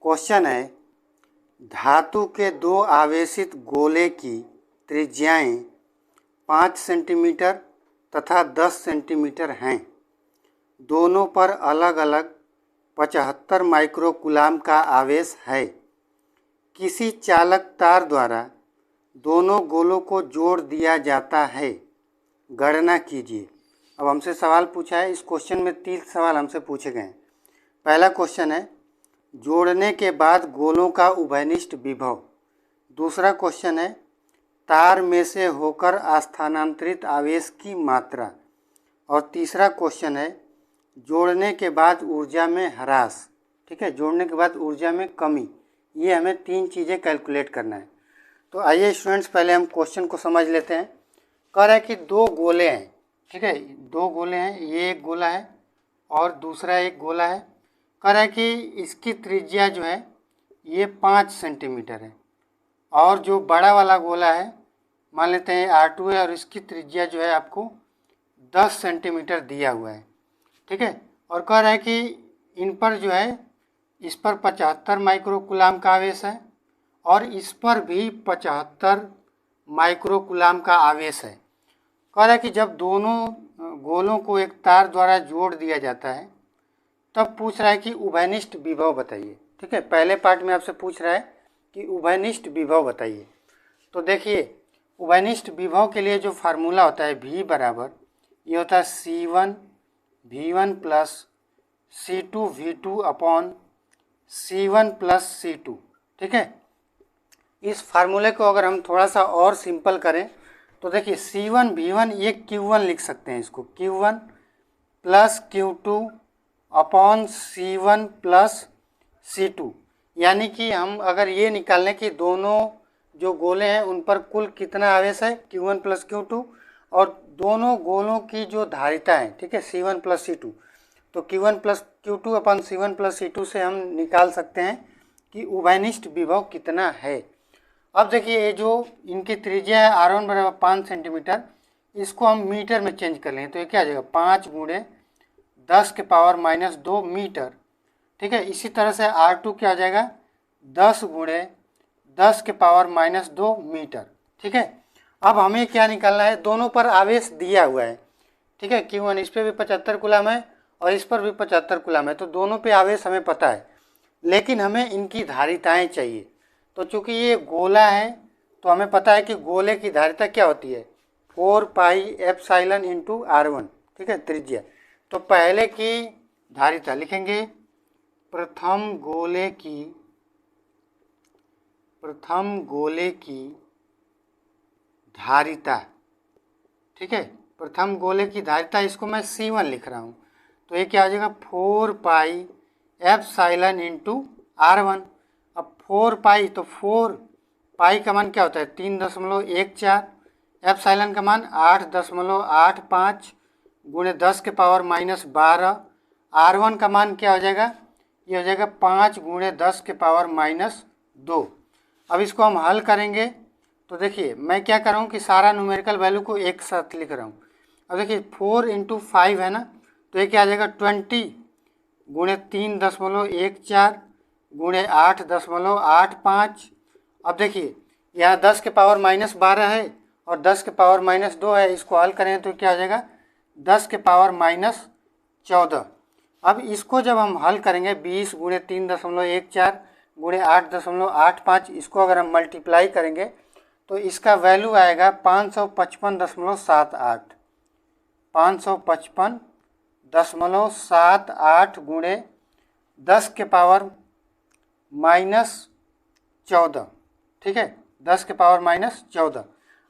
Question है, धातु के दो आवेशित गोले की त्रिज्याएं 5 सेंटीमीटर तथा 10 सेंटीमीटर हैं। दोनों पर अलग अलग 75 माइक्रोकूलाम का आवेश है। किसी चालक तार द्वारा दोनों गोलों को जोड़ दिया जाता है। गणना कीजिए। अब हमसे सवाल पूछा है। इस क्वेश्चन में 3 सवाल हमसे पूछे गए हैं। पहला क्वेश्चन है, जोड़ने के बाद गोलों का उभयनिष्ठ विभव। दूसरा क्वेश्चन है, तार में से होकर स्थानांतरित आवेश की मात्रा। और तीसरा क्वेश्चन है, जोड़ने के बाद ऊर्जा में ह्रास। ठीक है, जोड़ने के बाद ऊर्जा में कमी। ये हमें 3 चीज़ें कैलकुलेट करना है। तो आइए स्टूडेंट्स, पहले हम क्वेश्चन को समझ लेते हैं। कह रहा है कि 2 गोले हैं। ठीक है, 2 गोले हैं। ये एक गोला है और दूसरा एक गोला है। कह रहा है कि इसकी त्रिज्या जो है ये 5 सेंटीमीटर है और जो बड़ा वाला गोला है मान लेते हैं R2 है और इसकी त्रिज्या जो है आपको 10 सेंटीमीटर दिया हुआ है। ठीक है, और कह रहा है कि इन पर जो है इस पर 75 माइक्रोकूलाम का आवेश है और इस पर भी 75 माइक्रोकूलाम का आवेश है। कह रहा है कि जब दोनों गोलों को एक तार द्वारा जोड़ दिया जाता है तब पूछ रहा है कि उभयनिष्ठ विभव बताइए। ठीक है, पहले पार्ट में आपसे पूछ रहा है कि उभयनिष्ठ विभव बताइए। तो देखिए, उभयनिष्ठ विभव के लिए जो फार्मूला होता है V बराबर ये होता है C1 V1 plus C2 V2 upon C1 plus C2। ठीक है, इस फार्मूले को अगर हम थोड़ा सा और सिंपल करें तो देखिए C1 V1 ये Q1 लिख सकते हैं। इसको Q1 plus Q2 upon C1 plus C2, यानी कि हम अगर ये निकाल लें कि दोनों जो गोले हैं उन पर कुल कितना आवेश है Q1 प्लस Q2 और दोनों गोलों की जो धारिता है, ठीक है, C1 प्लस C2, तो Q1 plus Q2 upon C1 plus C2 से हम निकाल सकते हैं कि उभयनिष्ठ विभव कितना है। अब देखिए, ये जो इनकी त्रिज्या है R1 बराबर 5 सेंटीमीटर, इसको हम मीटर में चेंज कर लें तो ये क्या आ जाएगा 5 गुणे 10 के पावर माइनस 2 मीटर। ठीक है, इसी तरह से R2 क्या हो जाएगा 10 गुणे 10 के पावर माइनस 2 मीटर। ठीक है, अब हमें क्या निकालना है, दोनों पर आवेश दिया हुआ है। ठीक है, Q1 इस पर भी 75 कूलाम है और इस पर भी 75 कूलाम है, तो दोनों पे आवेश हमें पता है, लेकिन हमें इनकी धारिताएं चाहिए। तो चूंकि ये गोला है तो हमें पता है कि गोले की धारिता क्या होती है 4 पाई एप्सिलॉन इंटू R1। ठीक है, त्रिज्या। तो पहले की धारिता लिखेंगे, प्रथम गोले की धारिता। ठीक है, प्रथम गोले की धारिता, इसको मैं C1 लिख रहा हूँ, तो ये क्या हो जाएगा 4 पाई एप्सिलॉन इंटू R1। अब 4 पाई, तो 4 पाई का मान क्या होता है 3.14, एप्सिलॉन का मान 8.85 गुणे 10 के पावर माइनस 12। R1 का मान क्या हो जाएगा, ये हो जाएगा 5 गुणे 10 के पावर माइनस 2। अब इसको हम हल करेंगे तो देखिए मैं क्या कर रहा हूँ कि सारा न्यूमेरिकल वैल्यू को एक साथ लिख रहा हूँ। अब देखिए 4 इंटू 5 है ना, तो ये क्या आ जाएगा 20 गुणे 3.14 गुणे 8.85। अब देखिए यहाँ 10 के पावर माइनस 12 है और 10 के पावर माइनस 2 है, इसको हल करें तो क्या हो जाएगा 10 के पावर माइनस 14। अब इसको जब हम हल करेंगे 20 गुणे 3.14 गुणे 8.85, इसको अगर हम मल्टीप्लाई करेंगे तो इसका वैल्यू आएगा 555.78। 555.78 गुणे 10 के पावर माइनस 14। ठीक है, 10 के पावर माइनस 14।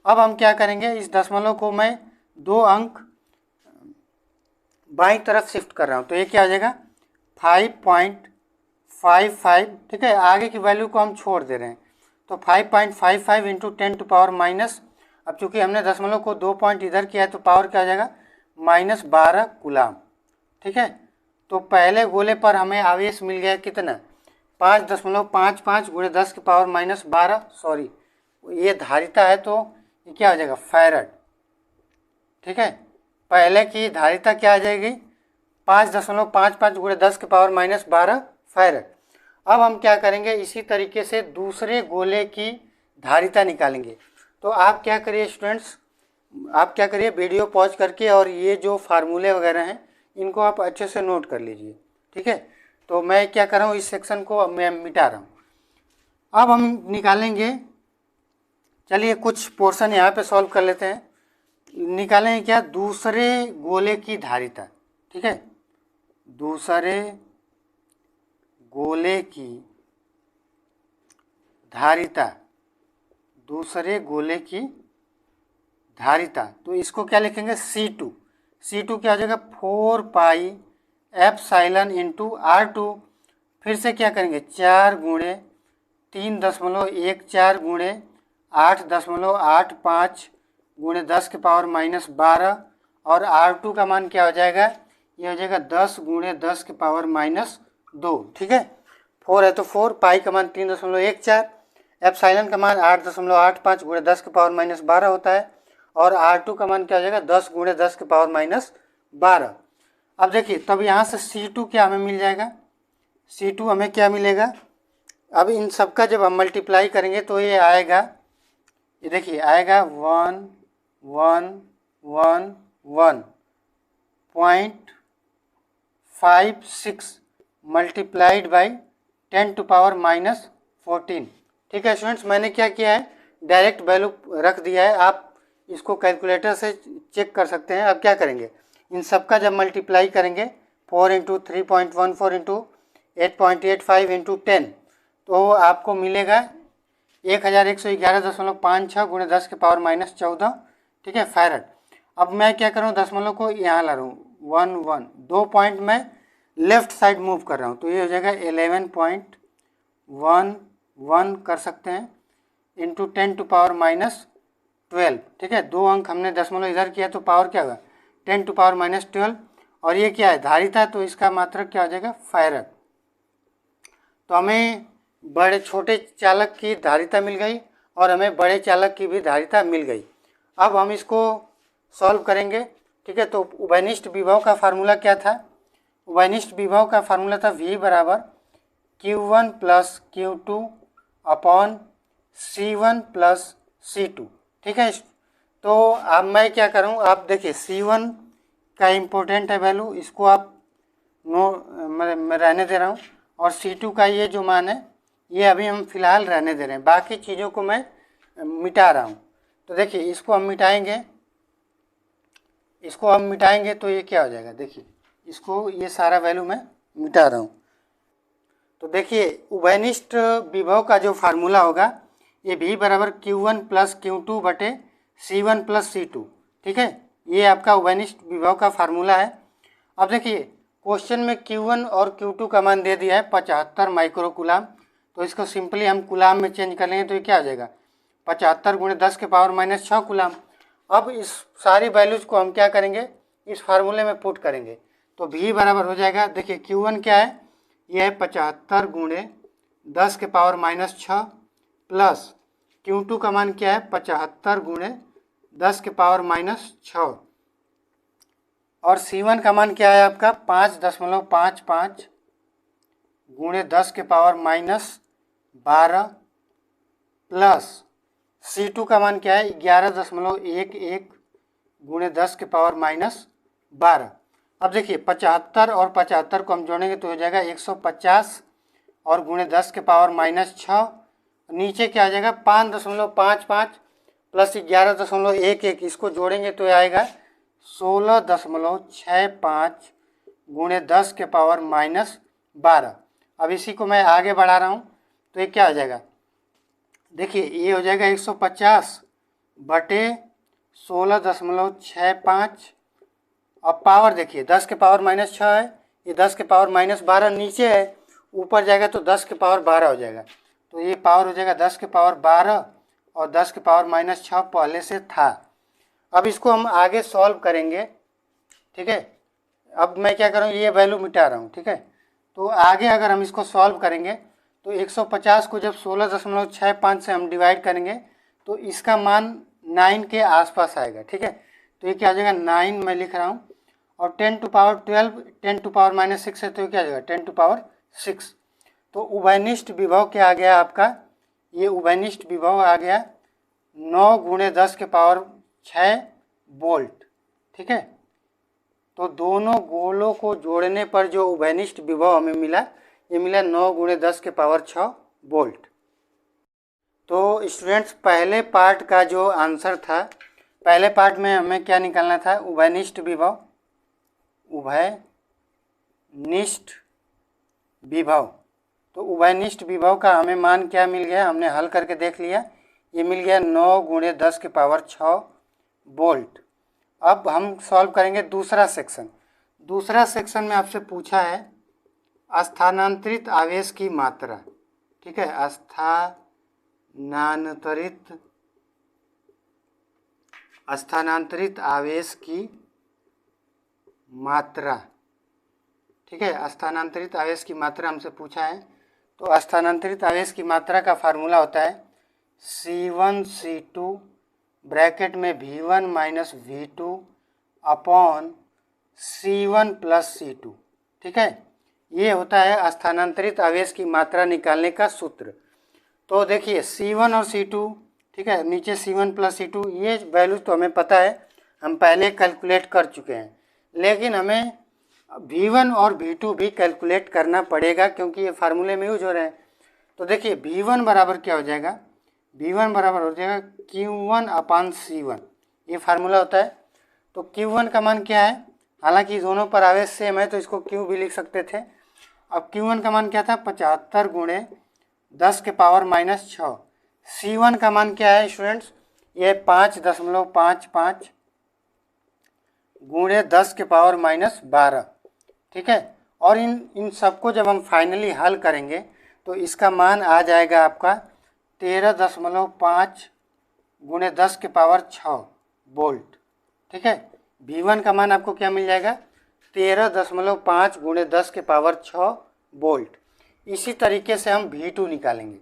अब हम क्या करेंगे, इस दशमलव को मैं 2 अंक बाईं तरफ शिफ्ट कर रहा हूँ, तो ये क्या हो जाएगा 5.55। ठीक है, आगे की वैल्यू को हम छोड़ दे रहे हैं, तो 5.55 इंटू 10 टू पावर माइनस, अब चूंकि हमने दशमलव को 2 पॉइंट इधर किया है तो पावर क्या हो जाएगा माइनस 12 कूलाम। ठीक है, तो पहले गोले पर हमें आवेश मिल गया कितना 5.55 गुणे 10 के पावर माइनस 12, सॉरी ये धारिता है तो ये क्या हो जाएगा फैरड। ठीक है, पहले की धारिता क्या आ जाएगी 5.55 गुणे 10 के पावर माइनस 12 फैरड। अब हम क्या करेंगे, इसी तरीके से दूसरे गोले की धारिता निकालेंगे। तो आप क्या करिए स्टूडेंट्स, आप क्या करिए, वीडियो पॉज करके और ये जो फार्मूले वगैरह हैं इनको आप अच्छे से नोट कर लीजिए, ठीक है। तो मैं क्या कर रहा हूँ, इस सेक्शन को मैं मिटा रहा हूँ। अब हम निकालेंगे, चलिए कुछ पोर्शन यहाँ पे सॉल्व कर लेते हैं। निकालेंगे क्या, दूसरे गोले की धारिता, ठीक है। दूसरे गोले की धारिता, दूसरे गोले की धारिता, तो इसको क्या लिखेंगे, C2। C2 क्या हो जाएगा, 4 पाई एप्सिलॉन इंटू R2। फिर से क्या करेंगे, 4 गुणे 3.14 गुणे 8.85 गुणे 10 के पावर -12, और R2 का मान क्या हो जाएगा, ये हो जाएगा 10 गुणे 10 के पावर -2, ठीक है। 4 है तो 4, पाई का मान 3.14, एप्सिलॉन का मान 8.85 गुणे 10 के पावर -12 होता है, और R2 का मान क्या हो जाएगा, 10 गुणे 10 के पावर -12। अब देखिए, तब यहाँ से C2 क्या हमें मिल जाएगा, C2 हमें क्या मिलेगा, अब इन सब का जब हम मल्टीप्लाई करेंगे तो ये आएगा, ये देखिए आएगा 111.56 मल्टीप्लाइड बाई 10⁻⁻14, ठीक है स्टूडेंट्स। मैंने क्या किया है, डायरेक्ट वैल्यू रख दिया है, आप इसको कैलकुलेटर से चेक कर सकते हैं। अब क्या करेंगे, इन सब का जब मल्टीप्लाई करेंगे 4 इंटू 3.14 इंटू 8.85 इंटू 10, तो आपको मिलेगा 1111.56 गुणे 10 के पावर -14, ठीक है, फैरड। अब मैं क्या करूँ, दशमलव को यहाँ ला रहा हूँ, 2 पॉइंट में लेफ्ट साइड मूव कर रहा हूँ, तो ये हो जाएगा 11.11 कर सकते हैं इंटू 10⁻12, ठीक है। 2 अंक हमने दशमलव इधर किया तो पावर क्या होगा, 10⁻12, और ये क्या है, धारिता, तो इसका मात्रक क्या हो जाएगा, फैरड। तो हमें बड़े छोटे चालक की धारिता मिल गई और हमें बड़े चालक की भी धारिता मिल गई। अब हम इसको सॉल्व करेंगे, ठीक है। तो उभयनिष्ठ विभव का फार्मूला क्या था, उभयनिष्ठ विभव का फार्मूला था V बराबर Q1 plus Q2 upon C1 plus C2, ठीक है। तो अब मैं क्या करूँ, आप देखिए C1 का इम्पोर्टेंट है वैल्यू, इसको आप मैं रहने दे रहा हूँ, और C2 का ये जो मान है ये अभी हम फिलहाल रहने दे रहे हैं, बाकी चीज़ों को मैं मिटा रहा हूँ। तो देखिए इसको हम मिटाएंगे, इसको हम मिटाएंगे तो ये क्या हो जाएगा, देखिए इसको, ये सारा वैल्यू मैं मिटा रहा हूँ। तो देखिए उभयनिष्ठ विभव का जो फार्मूला होगा, ये V बराबर Q1 प्लस Q2 बटे C1 प्लस C2, ठीक है। ये आपका उभयनिष्ठ विभव का फार्मूला है। अब देखिए क्वेश्चन में Q1 और Q2 का मान दे दिया है 75 माइक्रो कूलाम, तो इसको सिंपली हम कूलाम में चेंज कर लेंगे तो ये क्या हो जाएगा, 75 गुणे 10 के पावर -6 कूलाम। अब इस सारी वैल्यूज को हम क्या करेंगे, इस फार्मूले में पुट करेंगे, तो V बराबर हो जाएगा, देखिए Q1 क्या है, ये है 75 गुणे 10 के पावर -6 प्लस Q2 का मान क्या है, 75 गुणे 10 के पावर -6, और C1 का मान क्या है आपका 5.55 गुणे 10 के पावर -12 प्लस C2 का मान क्या है 11.11 गुणे 10 के पावर -12। अब देखिए 75 और 75 को हम जोड़ेंगे तो हो जाएगा 150 और गुणे 10 के पावर -6, नीचे क्या आ जाएगा 5.55 प्लस 11.11, इसको जोड़ेंगे तो आएगा 16.65 गुणे 10 के पावर -12। अब इसी को मैं आगे बढ़ा रहा हूँ तो ये क्या हो जाएगा, देखिए ये हो जाएगा 150 बटे 16.65, अब पावर देखिए 10 के पावर -6 है, ये 10 के पावर -12 नीचे है, ऊपर जाएगा तो 10 के पावर 12 हो जाएगा, तो ये पावर हो जाएगा 10 के पावर 12 और 10 के पावर -6 पहले से था। अब इसको हम आगे सॉल्व करेंगे, ठीक है। अब मैं क्या करूँ, ये वैल्यू मिटा रहा हूँ, ठीक है। तो आगे अगर हम इसको सॉल्व करेंगे तो 150 को जब 16.65 से हम डिवाइड करेंगे तो इसका मान 9 के आसपास आएगा, ठीक है। तो ये क्या आ जाएगा 9 मैं लिख रहा हूँ, और 10 टू पावर 12 10 टू पावर -6 है तो ये क्या आ जाएगा 10 टू पावर 6। तो उभयनिष्ठ विभव क्या आ गया आपका, ये उभयनिष्ठ विभव आ गया 9 × 10⁻6 वोल्ट। ठीक है, तो दोनों गोलों को जोड़ने पर जो उभयनिष्ठ विभव हमें मिला, ये मिला 9 × 10⁻6 वोल्ट। तो स्टूडेंट्स पहले पार्ट का जो आंसर था, पहले पार्ट में हमें क्या निकालना था, उभयनिष्ठ विभव, उभयनिष्ठ विभव। तो उभयनिष्ठ विभव का हमें मान क्या मिल गया, हमने हल करके देख लिया, ये मिल गया 9 × 10⁻6 वोल्ट। अब हम सॉल्व करेंगे दूसरा सेक्शन। दूसरा सेक्शन में आपसे पूछा है स्थानांतरित आवेश की मात्रा। ठीक है, स्थानांतरित आवेश की मात्रा। ठीक है, स्थानांतरित आवेश की मात्रा हमसे पूछा है। तो स्थानांतरित आवेश की मात्रा का फार्मूला होता है C1C2 ब्रैकेट में V1 - V2 upon C1 + C2। ठीक है, ये होता है स्थानांतरित आवेश की मात्रा निकालने का सूत्र। तो देखिए C1 और C2, ठीक है, नीचे C1 + C2, ये वैल्यूज तो हमें पता है, हम पहले कैलकुलेट कर चुके हैं, लेकिन हमें V1 और V2 भी कैलकुलेट करना पड़ेगा क्योंकि ये फार्मूले में यूज हो रहे हैं। तो देखिए V1 बराबर क्या हो जाएगा, V1 बराबर हो जाएगा Q1/C1, ये फार्मूला होता है। तो Q1 का मान क्या है, हालांकि दोनों पर आवेश सेम है तो इसको Q भी लिख सकते थे। अब Q1 का मान क्या था, 75 × 10⁻6। C1 का मान क्या है स्टूडेंट्स, ये 5.55 × 10⁻12। ठीक है, और इन सबको जब हम फाइनली हल करेंगे तो इसका मान आ जाएगा आपका 13.5 × 10⁻6 वोल्ट। ठीक है, V1 का मान आपको क्या मिल जाएगा, 13.5 × 10⁻6 वोल्ट। इसी तरीके से हम V2 निकालेंगे।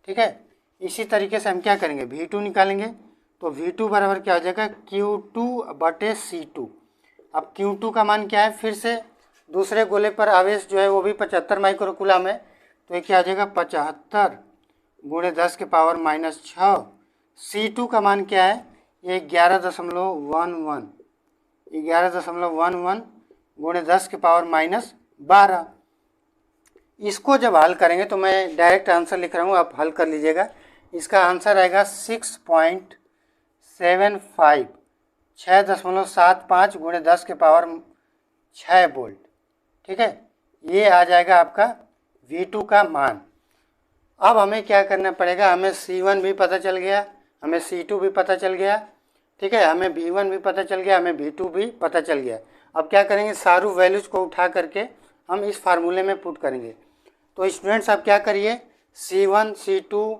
ठीक है, इसी तरीके से हम क्या करेंगे, V2 निकालेंगे। तो V2 बराबर क्या हो जाएगा, Q2/C2। अब Q2 का मान क्या है, फिर से दूसरे गोले पर आवेश जो है वो भी 75 माइक्रोकूलम है, तो ये क्या हो जाएगा 75 × 10⁻6। C2 का मान क्या है, ये 11.11 × 10⁻12। इसको जब हल करेंगे तो मैं डायरेक्ट आंसर लिख रहा हूँ, आप हल कर लीजिएगा। इसका आंसर आएगा 6.75 6.75 × 10⁻6 वोल्ट। ठीक है, ये आ जाएगा आपका V2 का मान। अब हमें क्या करना पड़ेगा, हमें C1 भी पता चल गया, हमें C2 भी पता चल गया। ठीक है, हमें V1 भी पता चल गया, हमें V2 भी पता चल गया। अब क्या करेंगे, सारू वैल्यूज़ को उठा करके हम इस फार्मूले में पुट करेंगे। तो स्टूडेंट्स आप क्या करिए, C1, C2,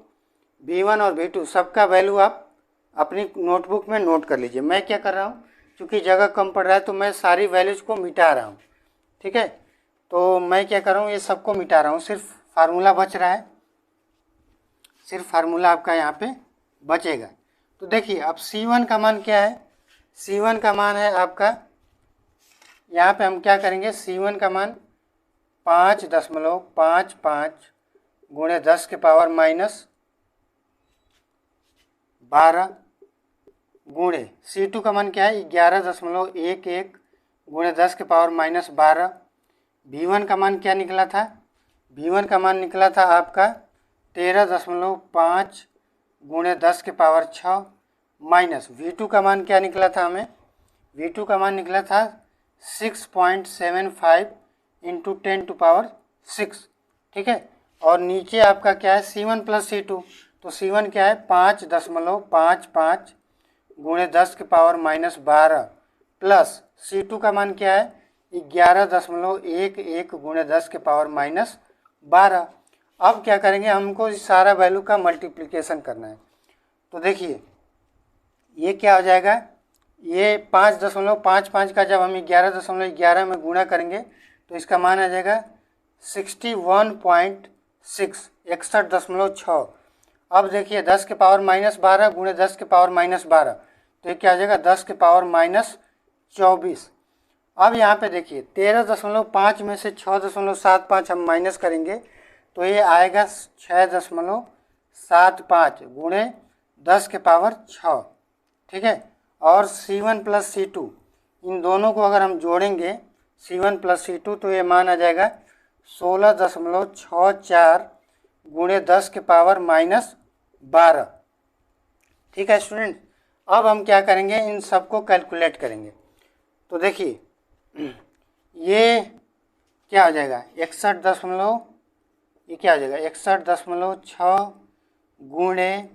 V1 और V2 सबका वैल्यू आप अपनी नोटबुक में नोट कर लीजिए। मैं क्या कर रहा हूँ, क्योंकि जगह कम पड़ रहा है तो मैं सारी वैल्यूज़ को मिटा रहा हूँ। ठीक है, तो मैं क्या कर रहा हूँ, ये सबको मिटा रहा हूँ, सिर्फ फार्मूला बच रहा है, सिर्फ फार्मूला आपका यहाँ पे बचेगा। तो देखिए अब C1 का मान क्या है, C1 का मान है आपका, यहाँ पे हम क्या करेंगे, C1 का मान 5.55 × 10⁻12 गुणे C2 का मान क्या है, 11.11 × 10⁻12। V1 का मान क्या निकला था, V1 का मान निकला था आपका 13.5 × 10⁻6 माइनस V2 का मान क्या निकला था, हमें V2 का मान निकला था 6.75 × 10⁻6। ठीक है, और नीचे आपका क्या है, C1 + C2। तो C1 क्या है 5.55 × 10⁻12 प्लस C2 का मान क्या है 11.11 × 10⁻12। अब क्या करेंगे, हमको इस सारा वैल्यू का मल्टीप्लिकेशन करना है। तो देखिए ये क्या हो जाएगा, ये 5.55 का जब हम 11.11 में गुणा करेंगे तो इसका मान आ जाएगा 61.6 61.6। अब देखिए 10⁻12 गुणे 10⁻12, तो ये क्या आ जाएगा 10⁻24। अब यहाँ पे देखिए 13.5 में से 6.75 हम माइनस करेंगे तो ये आएगा 6.75 गुणे 10 के पावर 6, ठीक है। और C1 प्लस C2 इन दोनों को अगर हम जोड़ेंगे C1 प्लस C2 तो ये मान आ जाएगा 16.64 गुणे 10 के पावर -12, ठीक है स्टूडेंट। अब हम क्या करेंगे, इन सबको कैलकुलेट करेंगे। तो देखिए ये क्या हो जाएगा 61 ये क्या हो जाएगा 61.6 गुणे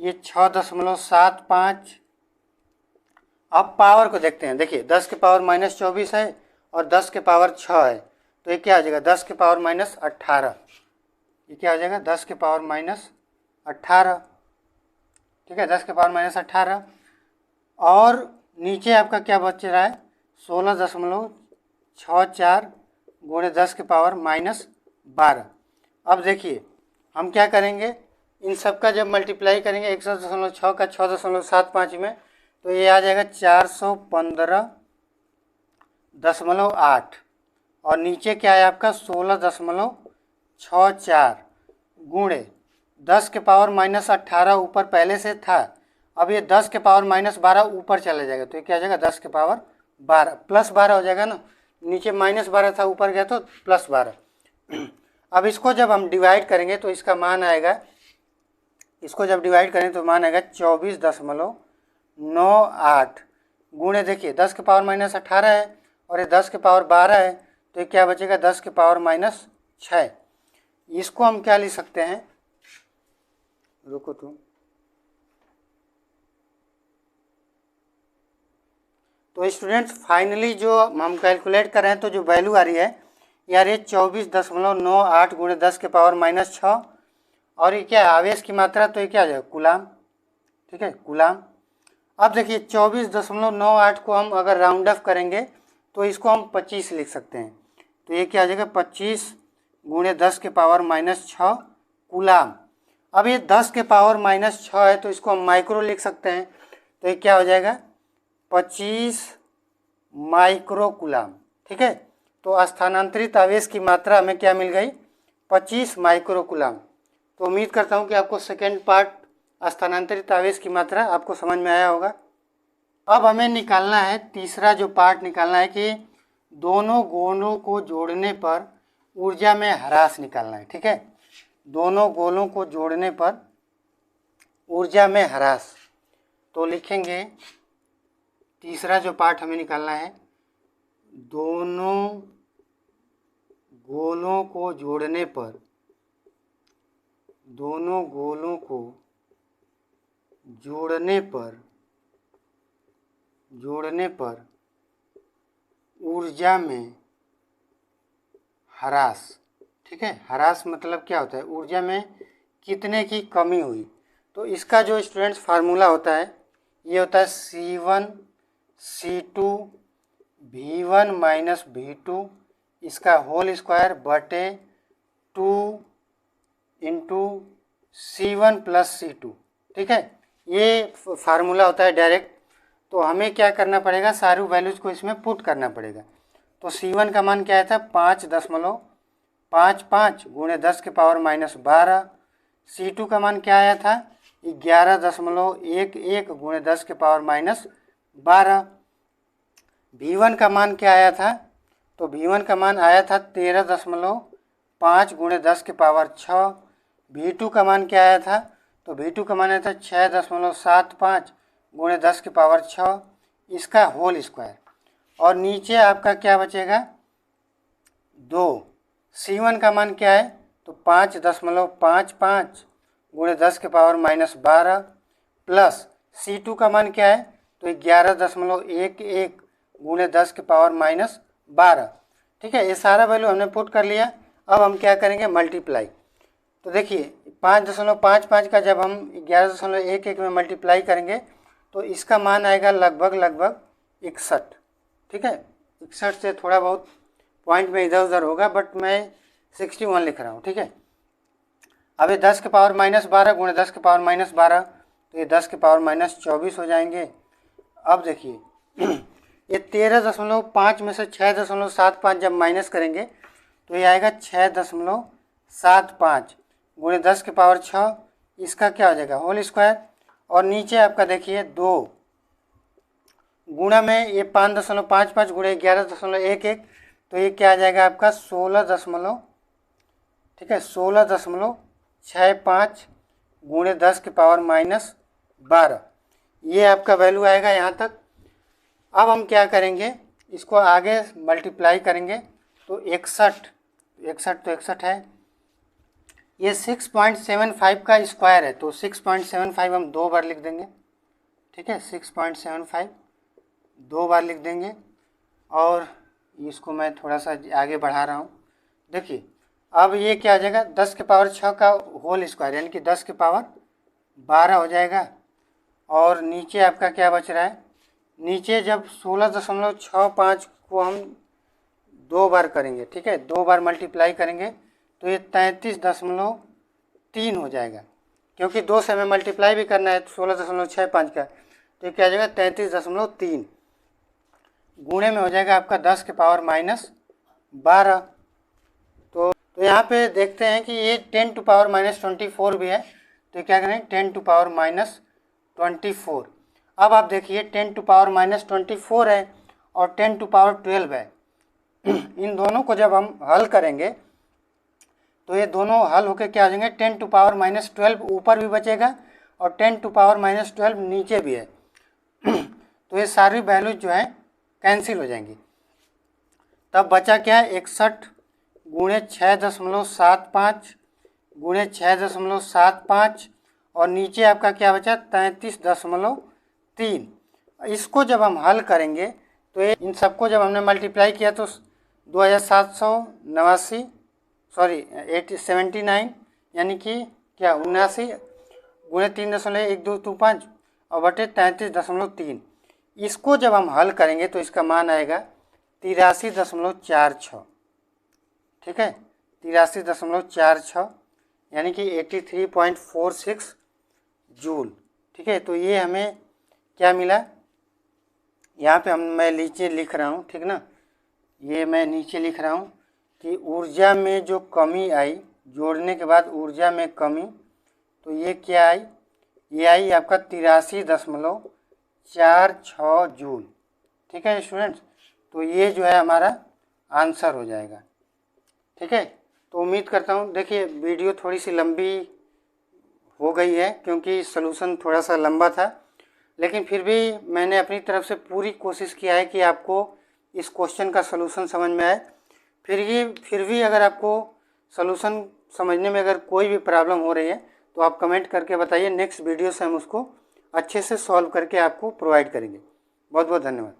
ये 6.75। अब पावर को देखते हैं, देखिए 10 के पावर -24 है और 10 के पावर 6 है, तो ये क्या हो जाएगा 10 के पावर -18। ये क्या हो जाएगा 10 के पावर -18, ठीक है, 10 के पावर -18। और नीचे आपका क्या बच रहा है 16.64 गुणे 10 के पावर -12। अब देखिए हम क्या करेंगे, इन सब का जब मल्टीप्लाई करेंगे 61.6 का 6.75 में, तो ये आ जाएगा 415.8 और नीचे क्या है आपका 16.64 गुणे 10 के पावर -18 ऊपर पहले से था, अब ये 10 के पावर -12 ऊपर चला जाएगा, तो ये क्या आ जाएगा 10 के पावर 12 +12 हो जाएगा ना, नीचे -12 था ऊपर गया तो +12। अब इसको जब हम डिवाइड करेंगे तो इसका मान आएगा, इसको जब डिवाइड करें तो मान आएगा 24.98 गुणे देखिए 10 के पावर -18 है और ये 10 के पावर 12 है, तो ये क्या बचेगा 10 के पावर -6। इसको हम क्या लिख सकते हैं, रुको तुम, तो स्टूडेंट्स फाइनली जो हम कैलकुलेट कर रहे हैं तो जो वैल्यू आ रही है यार ये 24.98 गुणे 10 के पावर -6 और ये क्या है आवेश की मात्रा, तो ये क्या आ जाएगा कूलाम, ठीक है कूलाम। अब देखिए 24.98 को हम अगर राउंड ऑफ करेंगे तो इसको हम 25 लिख सकते हैं, तो ये क्या आ जाएगा 25 गुणे 10 के पावर -6 कूलाम। अब ये 10 के पावर -6 है तो इसको हम माइक्रो लिख सकते हैं, तो ये क्या हो जाएगा 25 माइक्रो कूलाम, ठीक है। तो स्थानांतरित आवेश की मात्रा हमें क्या मिल गई 25 माइक्रो कूलाम। तो उम्मीद करता हूँ कि आपको सेकेंड पार्ट स्थानांतरित आवेश की मात्रा आपको समझ में आया होगा। अब हमें निकालना है तीसरा जो पार्ट निकालना है कि दोनों गोलों को जोड़ने पर ऊर्जा में ह्रास निकालना है, ठीक है। दोनों गोलों को जोड़ने पर ऊर्जा में ह्रास, तो लिखेंगे तीसरा जो पार्ट हमें निकालना है दोनों गोलों को जोड़ने पर, दोनों गोलों को जोड़ने पर ऊर्जा में ह्रास, ठीक है। ह्रास मतलब क्या होता है ऊर्जा में कितने की कमी हुई, तो इसका जो स्टूडेंट्स फार्मूला होता है ये होता है C1 C2 V1 minus V2 इसका होल स्क्वायर बटे 2 इंटू C1 प्लस C2, ठीक है। ये फार्मूला होता है डायरेक्ट, तो हमें क्या करना पड़ेगा सारी वैल्यूज को इसमें पुट करना पड़ेगा। तो C1 का मान क्या आया था 5.55 गुणे 10 के पावर -12, C2 का मान क्या आया था 11.11 गुणे 10 के पावर -12, V1 का मान क्या आया था, तो V1 का मान आया था 13.5 गुणे 10 के पावर 6, V2 का मान क्या आया था, तो V2 का मान आया था 6.75 गुणे 10 के पावर 6 इसका होल स्क्वायर, और नीचे आपका क्या बचेगा 2। C1 का मान क्या है, तो 5.55 गुणे 10 के पावर -12 प्लस C2 का मान क्या है, तो 11.11 गुणे 10 के पावर -12, ठीक है। ये सारा वैल्यू हमने पुट कर लिया। अब हम क्या करेंगे मल्टीप्लाई, तो देखिए 5.55 का जब हम 11.11 में मल्टीप्लाई करेंगे तो इसका मान आएगा लगभग 61, ठीक है। 61 से थोड़ा बहुत पॉइंट में इधर उधर होगा बट मैं 61 लिख रहा हूँ, ठीक है। अब ये 10 के पावर -12 गुणे 10 के पावर -12, तो ये 10 के पावर -24 हो जाएंगे। अब देखिए ये 13.5 में से 6.75 जब माइनस करेंगे तो ये आएगा 6.7 7 5 गुणे 10 की पावर 6, इसका क्या हो जाएगा होल स्क्वायर। और नीचे आपका देखिए 2 गुणा में ये 5.55 गुणे 11.11, तो ये क्या आ जाएगा आपका 16 ठीक है 16.65 गुणे 10 की पावर -12, ये आपका वैल्यू आएगा यहाँ तक। अब हम क्या करेंगे, इसको आगे मल्टीप्लाई करेंगे तो 61 तो 61 है, ये 6.75 का स्क्वायर है, तो 6.75 हम 2 बार लिख देंगे। ठीक है 6.75 2 बार लिख देंगे। और इसको मैं थोड़ा सा आगे बढ़ा रहा हूँ। देखिए अब ये क्या हो जाएगा 10 की पावर 6 का होल स्क्वायर, यानी कि 10 की पावर 12 हो जाएगा। और नीचे आपका क्या बच रहा है, नीचे जब 16.65 को हम 2 बार करेंगे, ठीक है 2 बार मल्टीप्लाई करेंगे तो ये 33.3 हो जाएगा, क्योंकि 2 से हमें मल्टीप्लाई भी करना है 16.65 का, तो ये क्या हो जाएगा 33.3 गुणे में हो जाएगा आपका 10 की पावर -12। तो यहाँ पे देखते हैं कि ये 10 टू पावर -24 भी है, तो क्या करें 10 टू पावर -24। अब आप देखिए 10 टू पावर -24 है और 10 टू पावर 12 है। इन दोनों को जब हम हल करेंगे तो ये दोनों हल होकर क्या हो जाएंगे 10 टू पावर -12 ऊपर भी बचेगा और 10 टू पावर -12 नीचे भी है। तो ये सारी वैल्यू जो है कैंसिल हो जाएंगी। तब बचा क्या है 61 गुणे 6.75 गुणे 6.75 और नीचे आपका क्या बचा 33.3। इसको जब हम हल करेंगे तो ये इन सबको जब हमने मल्टीप्लाई किया तो 79 यानी कि क्या 79 गुणे 3.1225 और बटे 33.3। इसको जब हम हल करेंगे तो इसका मान आएगा 83.46। ठीक है 83.46 यानी कि 83.46 जूल। ठीक है तो ये हमें क्या मिला, यहाँ पे मैं नीचे लिख रहा हूँ, ठीक ना, ये मैं नीचे लिख रहा हूँ कि ऊर्जा में जो कमी आई, जोड़ने के बाद ऊर्जा में कमी, तो ये क्या आई, ये आई आपका 83.46 जूल। ठीक है स्टूडेंट्स, तो ये जो है हमारा आंसर हो जाएगा। ठीक है तो उम्मीद करता हूँ, देखिए वीडियो थोड़ी सी लंबी हो गई है क्योंकि सलूशन थोड़ा सा लंबा था, लेकिन फिर भी मैंने अपनी तरफ से पूरी कोशिश किया है कि आपको इस क्वेश्चन का सलूशन समझ में आए। फिर भी अगर आपको सलूशन समझने में अगर कोई भी प्रॉब्लम हो रही है तो आप कमेंट करके बताइए, नेक्स्ट वीडियो से हम उसको अच्छे से सॉल्व करके आपको प्रोवाइड करेंगे। बहुत बहुत धन्यवाद।